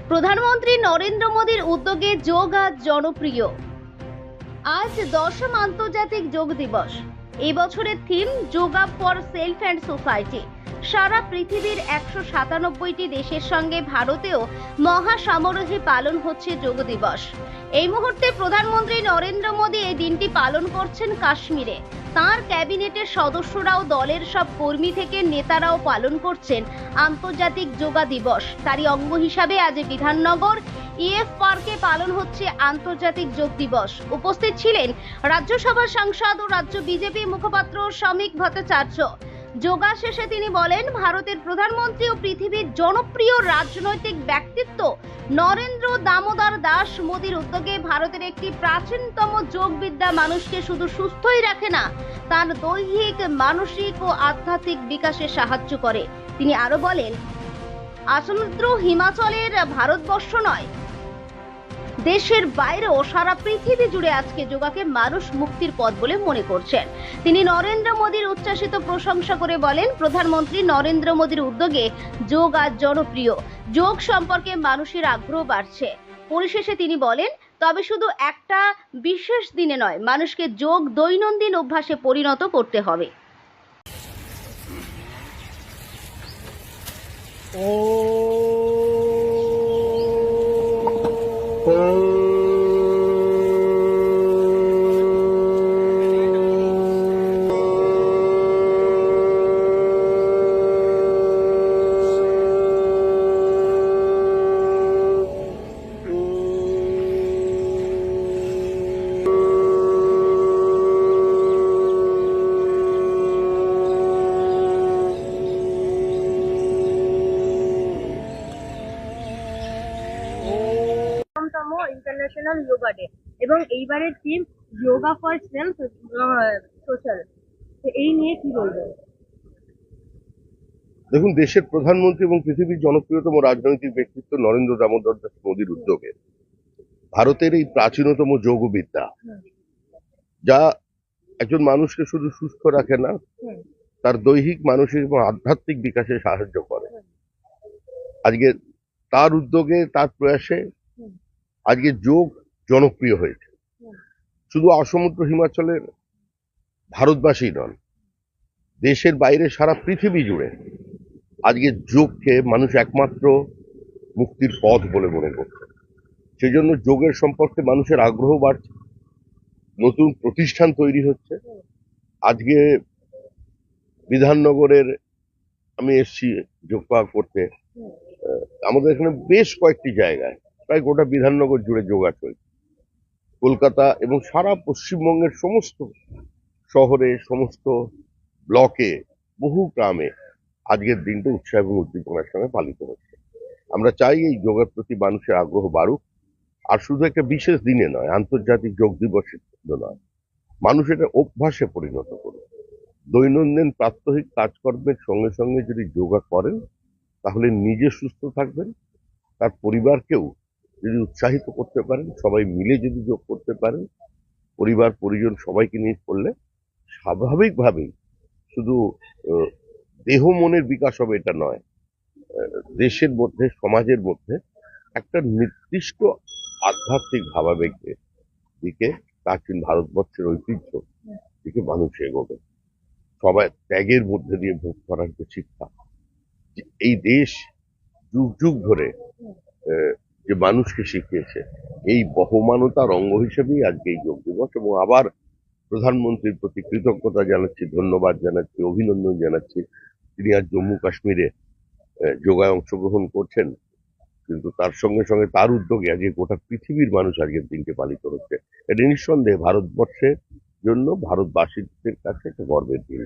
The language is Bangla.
প্রধানমন্ত্রী নরেন্দ্র মোদীর উদ্যোগে যোগ আজ জনপ্রিয়। আজ 10ম আন্তর্জাতিক যোগ দিবস। এই বছরের theme yoga for self and society. সারা পৃথিবীর 197টি দেশের সঙ্গে ভারতেও মহা সমারোহে পালন হচ্ছে যোগ দিবস। এই মুহূর্তে প্রধানমন্ত্রী নরেন্দ্র মোদী এই দিনটি পালন করছেন কাশ্মীরে। তাঁর ক্যাবিনেটের সদস্যরাও, দলের সব কর্মী থেকে নেতারাও পালন করছেন আন্তর্জাতিক যোগা দিবস। তারই অঙ্গ হিসাবে আজ বিধাননগর ইএফ পার্কে পালন হচ্ছে আন্তর্জাতিক যোগ দিবস। উপস্থিত ছিলেন রাজ্যসভার সাংসদ ও রাজ্য বিজেপি মুখপাত্র শ্রমিক ভট্টাচার্য। যোগা শেষে তিনি বলেন, ভারতের প্রধানমন্ত্রী ও পৃথিবীর জনপ্রিয় রাজনৈতিক ব্যক্তিত্ব নরেন্দ্র দামোদর দাস মোদীর উদ্যোগে ভারতের একটি প্রাচীনতম যোগবিদ্যা মানুষকে শুধু সুস্থই রাখে না, তার দৈহিক, মানসিক ও আধ্যাত্মিক বিকাশে সাহায্য করে। তিনি আরো বলেন, সমুদ্র হিমাচলের ভারতবর্ষ নয়, দেশের বাইরেও সারা পৃথিবী জুড়ে আজকে যোগাকে মানুষ মুক্তির পথ বলে মনে করছেন। তিনি নরেন্দ্র মোদীর উচ্ছ্বাসিত প্রশংসা করে বলেন, প্রধানমন্ত্রী নরেন্দ্র মোদীর উদ্যোগে যোগ আজ জনপ্রিয়। যোগ সম্পর্কে মানুষের আগ্রহ বাড়ছে। পরিশেষে তিনি বলেন, তবে শুধু একটা বিশেষ দিনে নয়, মানুষকে যোগ দৈনন্দিন অভ্যাসে পরিণত করতে হবে। তম ইন্টারন্যাশনাল যোগা ডে এবং এইবারের theme yoga for self social. এই নিয়ে কি বলবেন? দেখুন, দেশের প্রধানমন্ত্রী এবং পৃথিবীর জনপ্রিয়তম রাজনৈতিক ব্যক্তিত্ব নরেন্দ্র দামোদর দাস মোদীর উদ্যোগে ভারতের এই প্রাচীনতম যোগবিদ্যা, যা একজন মানুষকে শুধু সুস্থ রাখে না, তার দৈহিক, মানসিক এবং আধ্যাত্মিক বিকাশে সাহায্য করে। আজকে তার উদ্যোগে, তার প্রয়াসে আজকে যোগ জনপ্রিয় হয়েছে। শুধু সমুদ্র হিমাচলের ভারতবাসী নন, দেশের বাইরে সারা পৃথিবী জুড়ে আজকে যোগকে মানুষ একমাত্র মুক্তির পথ বলে মনে করছে। সেই জন্য যোগের সম্পর্কে মানুষের আগ্রহ বাড়ছে, নতুন প্রতিষ্ঠান তৈরি হচ্ছে। আজকে বিধাননগরের আমি এসছি যোগ করতে। আমাদের এখানে বেশ কয়েকটি জায়গায়, প্রায় গোটা বিধাননগর জুড়ে যোগা চলছে। কলকাতা এবং সারা পশ্চিমবঙ্গের সমস্ত শহরে, সমস্ত ব্লকে, বহু গ্রামে আজকের দিনটা উৎসাহ এবং উদ্দীপনার সঙ্গে পালিত হচ্ছে। আমরা চাই এই যোগের প্রতি মানুষের আগ্রহ বাড়ুক। আর শুধু একটা বিশেষ দিনে নয়, আন্তর্জাতিক যোগ দিবসের জন্য নয়, মানুষ এটা অভ্যাসে পরিণত করুক। দৈনন্দিন প্রাত্যহিক কাজকর্মের সঙ্গে সঙ্গে যদি যোগা করেন, তাহলে নিজে সুস্থ থাকবেন, তার পরিবারকেও যদি উৎসাহিত করতে পারেন, সবাই মিলে যদি যোগ করতে পারেন, পরিবার পরিজন সবাইকে নিয়ে করলে স্বাভাবিকভাবেই শুধু দেহ মনের বিকাশ হবে এটা নয়, দেশের মধ্যে, সমাজের মধ্যে একটা নির্দিষ্ট আধ্যাত্মিক ভাবাবেগের দিকে, প্রাচীন ভারতবর্ষের ঐতিহ্য দিকে মানুষ এগোবে। সবাই ত্যাগের মধ্যে দিয়ে ভোগ করার যে শিক্ষা, এই দেশ যুগ যুগ ধরে যে মানুষকে শিখিয়েছে, এই বহমানতার অঙ্গ হিসেবেই আজকে এই যোগ দিবস। এবং আবার প্রধানমন্ত্রীর প্রতি কৃতজ্ঞতা জানাচ্ছি, ধন্যবাদ জানাচ্ছি, অভিনন্দন জানাচ্ছি। তিনি আজ জম্মু কাশ্মীরে যোগায় অংশগ্রহণ করছেন, কিন্তু তার সঙ্গে সঙ্গে তার উদ্যোগে আজকে গোটা পৃথিবীর মানুষ আজকের দিনকে পালিত হচ্ছে। এটা নিঃসন্দেহে ভারতবর্ষের জন্য, ভারতবাসীদের কাছে একটা গর্বের দিন।